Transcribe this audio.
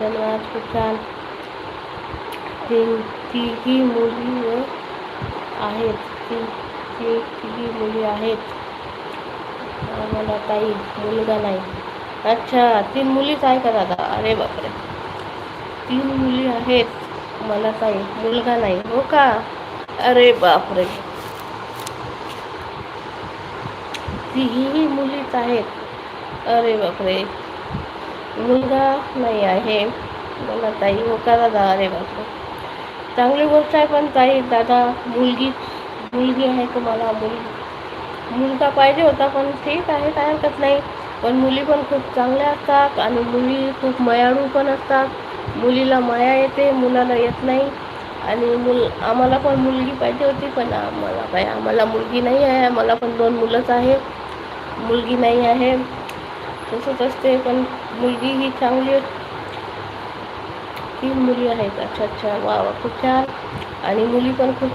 धन्यवाद. खूप छान. तिघी मुली आहेत. तिघी मुली आहेत. मला ताई मुलगा नाही. अच्छा, 3 मुलीच आहे का दादा? अरे बापरे, 3 मुली आहेत. मला ताई मुलगा नाही. हो का? अरे बापरे, तिघीही मुलीच आहेत. अरे बापरे, मुलगा नाही आहे मला ताई. हो का दादा? अरे बापरे, चांगली गोष्ट आहे. पण ताई दादा मुलगी आहे तुम्हाला. मुलगा पाहिजे होता, पण ठीक आहे, काय हरकत नाही. पण मुली पण खूप चांगल्या असतात आणि मुली खूप मायाळू पण असतात. मुलीला माया येते, मुलाला येत नाही. आणि आम्हाला पण मुलगी पाहिजे होती, पण आम्हाला मुलगी नाही आहे. मला पण 2 मुलंच आहे, मुलगी नाही आहे. तसंच असते. पण मुलगी ही चांगली. 3 मुली आहेत. अच्छा अच्छा, वा वा, खूप छान. आणि मुली पण खूप